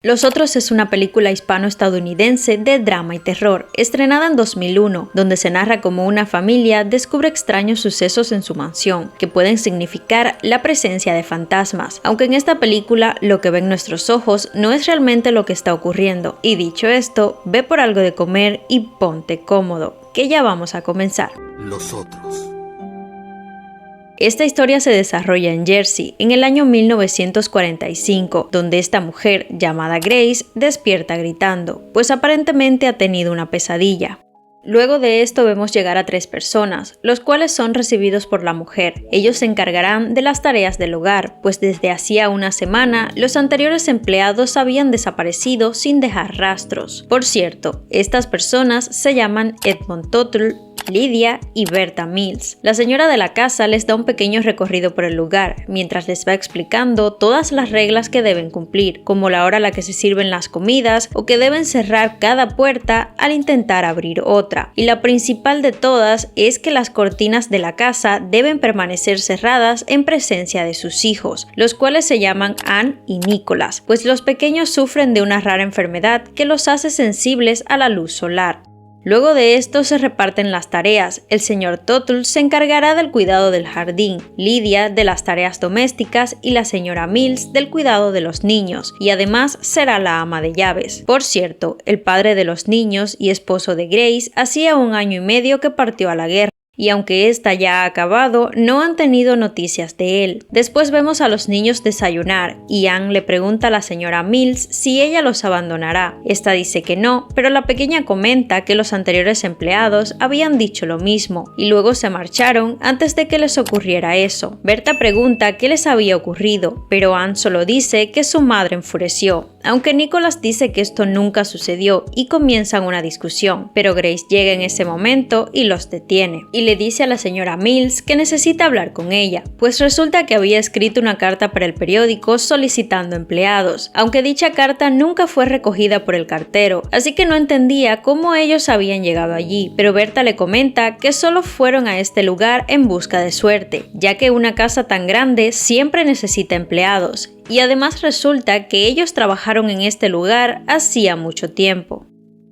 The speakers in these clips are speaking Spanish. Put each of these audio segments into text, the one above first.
Los Otros es una película hispano-estadounidense de drama y terror, estrenada en 2001, donde se narra cómo una familia descubre extraños sucesos en su mansión, que pueden significar la presencia de fantasmas, aunque en esta película lo que ven nuestros ojos no es realmente lo que está ocurriendo. Y dicho esto, ve por algo de comer y ponte cómodo, que ya vamos a comenzar. Los Otros. Esta historia se desarrolla en Jersey, en el año 1945, donde esta mujer, llamada Grace, despierta gritando, pues aparentemente ha tenido una pesadilla. Luego de esto vemos llegar a 3 personas, los cuales son recibidos por la mujer. Ellos se encargarán de las tareas del hogar, pues desde hacía una semana los anteriores empleados habían desaparecido sin dejar rastros. Por cierto, estas personas se llaman Edmond Tuttle, Lydia y Bertha Mills. La señora de la casa les da un pequeño recorrido por el lugar, mientras les va explicando todas las reglas que deben cumplir, como la hora a la que se sirven las comidas o que deben cerrar cada puerta al intentar abrir otra. Y la principal de todas es que las cortinas de la casa deben permanecer cerradas en presencia de sus hijos, los cuales se llaman Anne y Nicholas, pues los pequeños sufren de una rara enfermedad que los hace sensibles a la luz solar. Luego de esto se reparten las tareas. El señor Tuttle se encargará del cuidado del jardín, Lydia de las tareas domésticas y la señora Mills del cuidado de los niños, y además será la ama de llaves. Por cierto, el padre de los niños y esposo de Grace hacía 1 año y medio que partió a la guerra, y aunque esta ya ha acabado, no han tenido noticias de él. Después vemos a los niños desayunar, y Anne le pregunta a la señora Mills si ella los abandonará. Esta dice que no, pero la pequeña comenta que los anteriores empleados habían dicho lo mismo, y luego se marcharon antes de que les ocurriera eso. Bertha pregunta qué les había ocurrido, pero Anne solo dice que su madre enfureció, aunque Nicholas dice que esto nunca sucedió y comienzan una discusión, pero Grace llega en ese momento y los detiene, y le dice a la señora Mills que necesita hablar con ella, pues resulta que había escrito una carta para el periódico solicitando empleados, aunque dicha carta nunca fue recogida por el cartero, así que no entendía cómo ellos habían llegado allí, pero Bertha le comenta que solo fueron a este lugar en busca de suerte, ya que una casa tan grande siempre necesita empleados, y además resulta que ellos trabajaron en este lugar hacía mucho tiempo.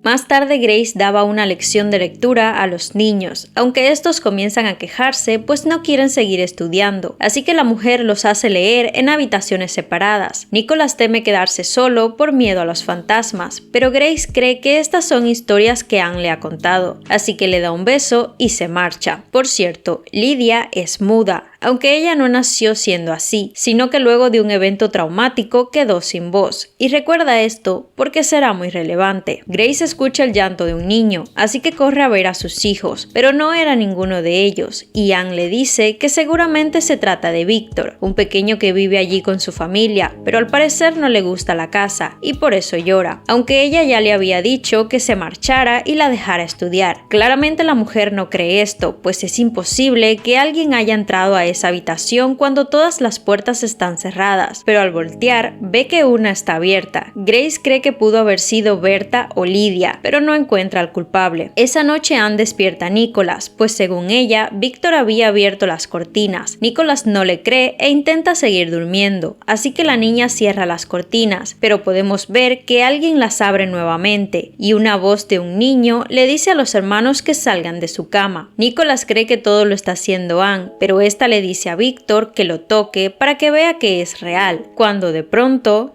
Más tarde Grace daba una lección de lectura a los niños, aunque estos comienzan a quejarse pues no quieren seguir estudiando, así que la mujer los hace leer en habitaciones separadas. Nicholas teme quedarse solo por miedo a los fantasmas, pero Grace cree que estas son historias que Anne le ha contado, así que le da un beso y se marcha. Por cierto, Lydia es muda, aunque ella no nació siendo así, sino que luego de un evento traumático quedó sin voz. Y recuerda esto porque será muy relevante. Grace escucha el llanto de un niño, así que corre a ver a sus hijos, pero no era ninguno de ellos, y Anne le dice que seguramente se trata de Victor, un pequeño que vive allí con su familia, pero al parecer no le gusta la casa, y por eso llora, aunque ella ya le había dicho que se marchara y la dejara estudiar. Claramente la mujer no cree esto, pues es imposible que alguien haya entrado a esa habitación cuando todas las puertas están cerradas, pero al voltear ve que una está abierta. Grace cree que pudo haber sido Bertha o Lydia, pero no encuentra al culpable. Esa noche Anne despierta a Nicholas, pues según ella, Victor había abierto las cortinas. Nicholas no le cree e intenta seguir durmiendo, así que la niña cierra las cortinas, pero podemos ver que alguien las abre nuevamente, y una voz de un niño le dice a los hermanos que salgan de su cama. Nicholas cree que todo lo está haciendo Anne, pero esta le dice a Victor que lo toque para que vea que es real, cuando de pronto...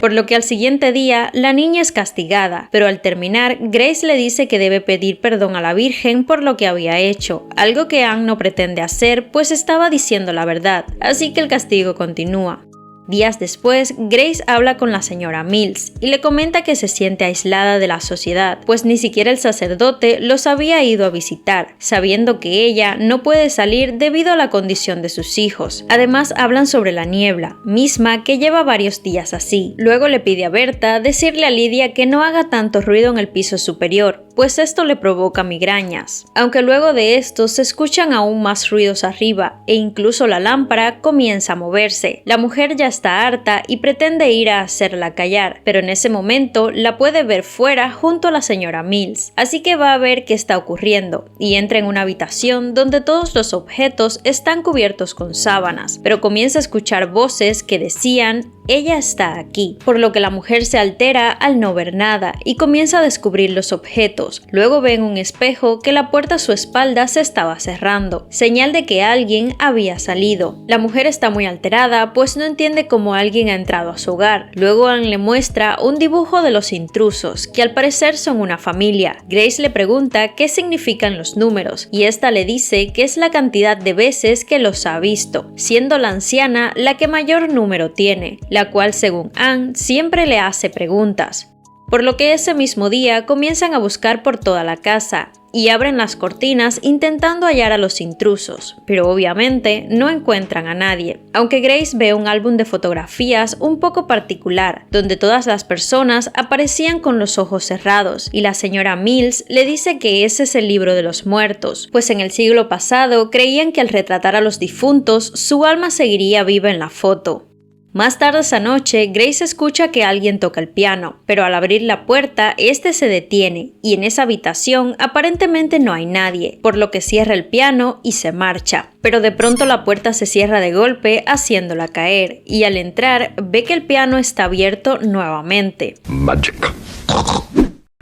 por lo que al siguiente día la niña es castigada, pero al terminar Grace le dice que debe pedir perdón a la Virgen por lo que había hecho, algo que Anne no pretende hacer pues estaba diciendo la verdad, así que el castigo continúa. Días después, Grace habla con la señora Mills y le comenta que se siente aislada de la sociedad, pues ni siquiera el sacerdote los había ido a visitar, sabiendo que ella no puede salir debido a la condición de sus hijos. Además, hablan sobre la niebla, misma que lleva varios días así. Luego le pide a Bertha decirle a Lydia que no haga tanto ruido en el piso superior, pues esto le provoca migrañas. Aunque luego de esto se escuchan aún más ruidos arriba e incluso la lámpara comienza a moverse. La mujer ya está harta y pretende ir a hacerla callar, pero en ese momento la puede ver fuera junto a la señora Mills, así que va a ver qué está ocurriendo y entra en una habitación donde todos los objetos están cubiertos con sábanas, pero comienza a escuchar voces que decían «Ella está aquí», por lo que la mujer se altera al no ver nada y comienza a descubrir los objetos. Luego ve en un espejo que la puerta a su espalda se estaba cerrando, señal de que alguien había salido. La mujer está muy alterada, pues no entiende cómo alguien ha entrado a su hogar. Luego Anne le muestra un dibujo de los intrusos, que al parecer son una familia. Grace le pregunta qué significan los números, y esta le dice que es la cantidad de veces que los ha visto, siendo la anciana la que mayor número tiene, la cual según Anne siempre le hace preguntas. Por lo que ese mismo día comienzan a buscar por toda la casa y abren las cortinas intentando hallar a los intrusos, pero obviamente no encuentran a nadie, aunque Grace ve un álbum de fotografías un poco particular, donde todas las personas aparecían con los ojos cerrados, y la señora Mills le dice que ese es el libro de los muertos, pues en el siglo pasado creían que al retratar a los difuntos su alma seguiría viva en la foto. Más tarde esa noche, Grace escucha que alguien toca el piano, pero al abrir la puerta, este se detiene y en esa habitación aparentemente no hay nadie, por lo que cierra el piano y se marcha. Pero de pronto la puerta se cierra de golpe, haciéndola caer, y al entrar ve que el piano está abierto nuevamente. Magic.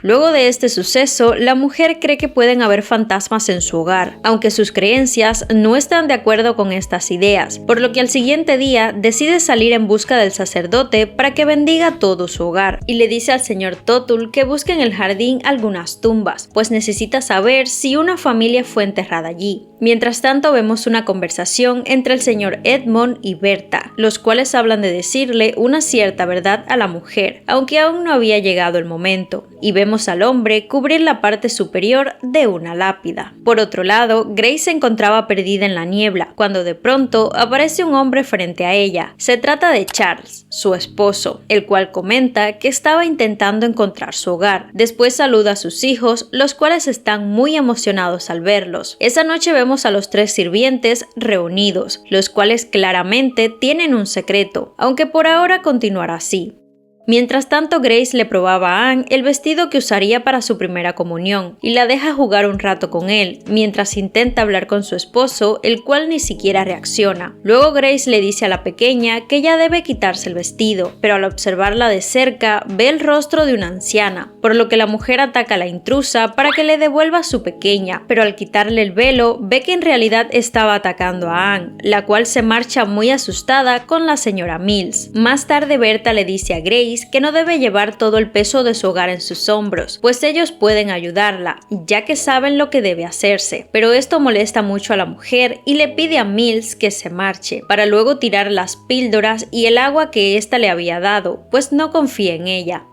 Luego de este suceso, la mujer cree que pueden haber fantasmas en su hogar, aunque sus creencias no están de acuerdo con estas ideas, por lo que al siguiente día decide salir en busca del sacerdote para que bendiga todo su hogar, y le dice al señor Tuttle que busque en el jardín algunas tumbas, pues necesita saber si una familia fue enterrada allí. Mientras tanto vemos una conversación entre el señor Edmond y Berta, los cuales hablan de decirle una cierta verdad a la mujer, aunque aún no había llegado el momento, y vemos al hombre cubrir la parte superior de una lápida. Por otro lado, Grace se encontraba perdida en la niebla, cuando de pronto aparece un hombre frente a ella. Se trata de Charles, su esposo, el cual comenta que estaba intentando encontrar su hogar. Después saluda a sus hijos, los cuales están muy emocionados al verlos. Esa noche vemos a los tres sirvientes reunidos, los cuales claramente tienen un secreto, aunque por ahora continuará así. Mientras tanto, Grace le probaba a Anne el vestido que usaría para su primera comunión y la deja jugar un rato con él, mientras intenta hablar con su esposo, el cual ni siquiera reacciona. Luego Grace le dice a la pequeña que ya debe quitarse el vestido, pero al observarla de cerca ve el rostro de una anciana, por lo que la mujer ataca a la intrusa para que le devuelva a su pequeña, pero al quitarle el velo ve que en realidad estaba atacando a Anne, la cual se marcha muy asustada con la señora Mills. Más tarde Berta le dice a Grace que no debe llevar todo el peso de su hogar en sus hombros, pues ellos pueden ayudarla, ya que saben lo que debe hacerse. Pero esto molesta mucho a la mujer y le pide a Mills que se marche, para luego tirar las píldoras y el agua que ésta le había dado, pues no confía en ella.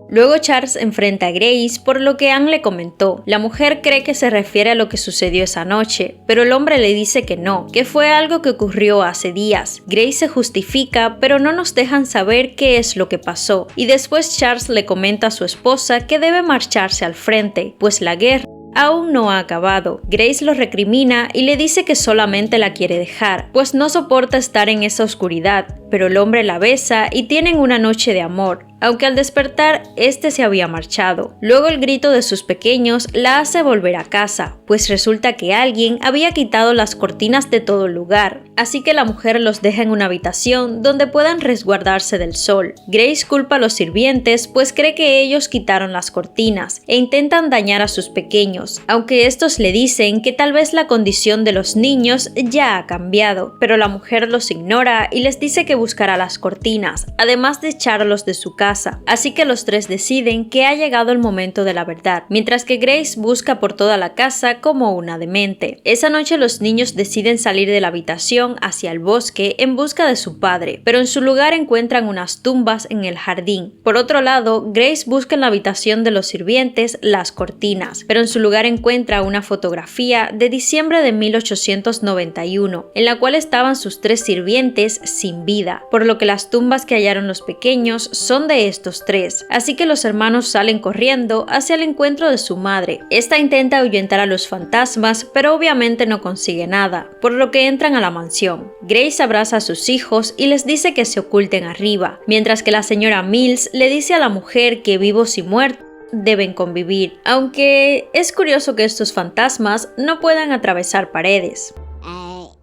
Luego Charles enfrenta a Grace por lo que Anne le comentó. La mujer cree que se refiere a lo que sucedió esa noche, pero el hombre le dice que no, que fue algo que ocurrió hace días. Grace se justifica, pero no nos dejan saber qué es lo que pasó, y después Charles le comenta a su esposa que debe marcharse al frente, pues la guerra aún no ha acabado. Grace lo recrimina y le dice que solamente la quiere dejar, pues no soporta estar en esa oscuridad, pero el hombre la besa y tienen una noche de amor, aunque al despertar este se había marchado. Luego el grito de sus pequeños la hace volver a casa, pues resulta que alguien había quitado las cortinas de todo el lugar, así que la mujer los deja en una habitación donde puedan resguardarse del sol. Grace culpa a los sirvientes, pues cree que ellos quitaron las cortinas e intentan dañar a sus pequeños, aunque estos le dicen que tal vez la condición de los niños ya ha cambiado, pero la mujer los ignora y les dice que buscará las cortinas, además de echarlos de su casa, así que los tres deciden que ha llegado el momento de la verdad, mientras que Grace busca por toda la casa como una demente. Esa noche los niños deciden salir de la habitación hacia el bosque en busca de su padre, pero en su lugar encuentran unas tumbas en el jardín. Por otro lado, Grace busca en la habitación de los sirvientes las cortinas, pero en su lugar encuentra una fotografía de diciembre de 1891, en la cual estaban sus tres sirvientes sin vida. vida, por lo que las tumbas que hallaron los pequeños son de estos tres, así que los hermanos salen corriendo hacia el encuentro de su madre. Esta intenta ahuyentar a los fantasmas, pero obviamente no consigue nada, por lo que entran a la mansión. Grace abraza a sus hijos y les dice que se oculten arriba, mientras que la señora Mills le dice a la mujer que vivos y muertos deben convivir, aunque es curioso que estos fantasmas no puedan atravesar paredes. No.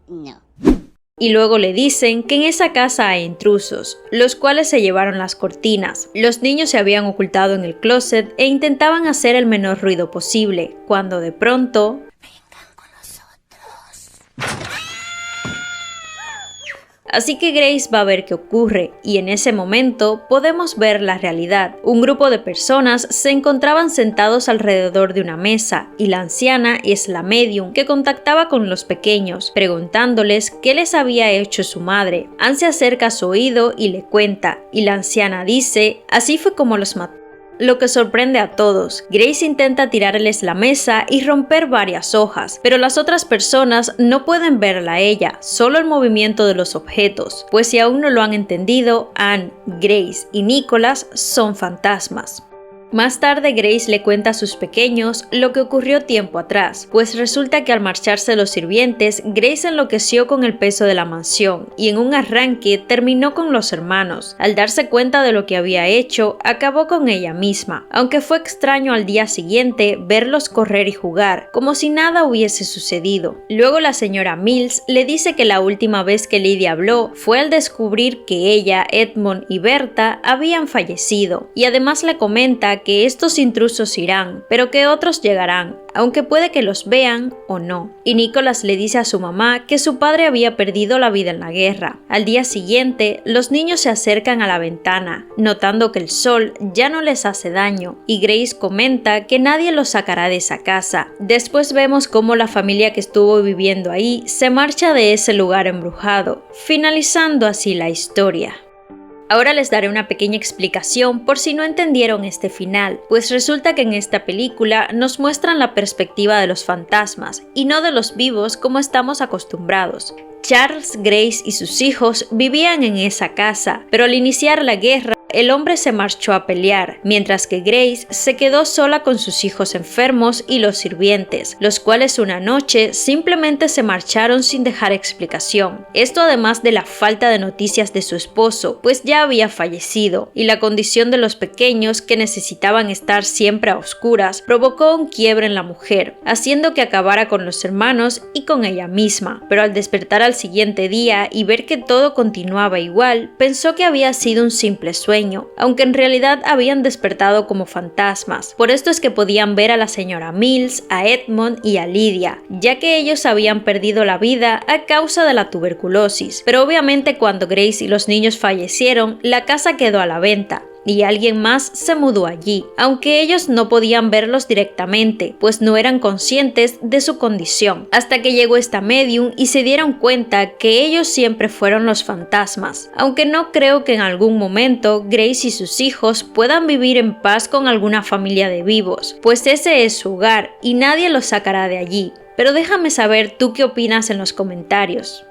Y luego le dicen que en esa casa hay intrusos, los cuales se llevaron las cortinas. Los niños se habían ocultado en el closet e intentaban hacer el menor ruido posible, cuando de pronto... Vengan con nosotros. Así que Grace va a ver qué ocurre, y en ese momento podemos ver la realidad. Un grupo de personas se encontraban sentados alrededor de una mesa, y la anciana es la medium que contactaba con los pequeños, preguntándoles qué les había hecho su madre. Anne se acerca a su oído y le cuenta, y la anciana dice, así fue como los mató. Lo que sorprende a todos. Grace intenta tirarles la mesa y romper varias hojas, pero las otras personas no pueden verla a ella, solo el movimiento de los objetos, pues si aún no lo han entendido, Anne, Grace y Nicholas son fantasmas. Más tarde Grace le cuenta a sus pequeños lo que ocurrió tiempo atrás, pues resulta que al marcharse los sirvientes, Grace enloqueció con el peso de la mansión y en un arranque terminó con los hermanos. Al darse cuenta de lo que había hecho, acabó con ella misma, aunque fue extraño al día siguiente verlos correr y jugar, como si nada hubiese sucedido. Luego la señora Mills le dice que la última vez que Lydia habló fue al descubrir que ella, Edmond y Berta habían fallecido, y además le comenta que estos intrusos irán, pero que otros llegarán, aunque puede que los vean o no. Y Nicholas le dice a su mamá que su padre había perdido la vida en la guerra. Al día siguiente, los niños se acercan a la ventana, notando que el sol ya no les hace daño, y Grace comenta que nadie los sacará de esa casa. Después vemos cómo la familia que estuvo viviendo ahí se marcha de ese lugar embrujado, finalizando así la historia. Ahora les daré una pequeña explicación por si no entendieron este final, pues resulta que en esta película nos muestran la perspectiva de los fantasmas y no de los vivos como estamos acostumbrados. Charles, Grace y sus hijos vivían en esa casa, pero al iniciar la guerra, el hombre se marchó a pelear, mientras que Grace se quedó sola con sus hijos enfermos y los sirvientes, los cuales una noche simplemente se marcharon sin dejar explicación. Esto además de la falta de noticias de su esposo, pues ya había fallecido, y la condición de los pequeños que necesitaban estar siempre a oscuras provocó un quiebre en la mujer, haciendo que acabara con los hermanos y con ella misma. Pero al despertar al siguiente día y ver que todo continuaba igual, pensó que había sido un simple sueño, aunque en realidad habían despertado como fantasmas. Por esto es que podían ver a la señora Mills, a Edmond y a Lydia, ya que ellos habían perdido la vida a causa de la tuberculosis. Pero obviamente cuando Grace y los niños fallecieron, la casa quedó a la venta, y alguien más se mudó allí, aunque ellos no podían verlos directamente, pues no eran conscientes de su condición, hasta que llegó esta medium y se dieron cuenta que ellos siempre fueron los fantasmas, aunque no creo que en algún momento Grace y sus hijos puedan vivir en paz con alguna familia de vivos, pues ese es su hogar y nadie los sacará de allí. Pero déjame saber tú qué opinas en los comentarios.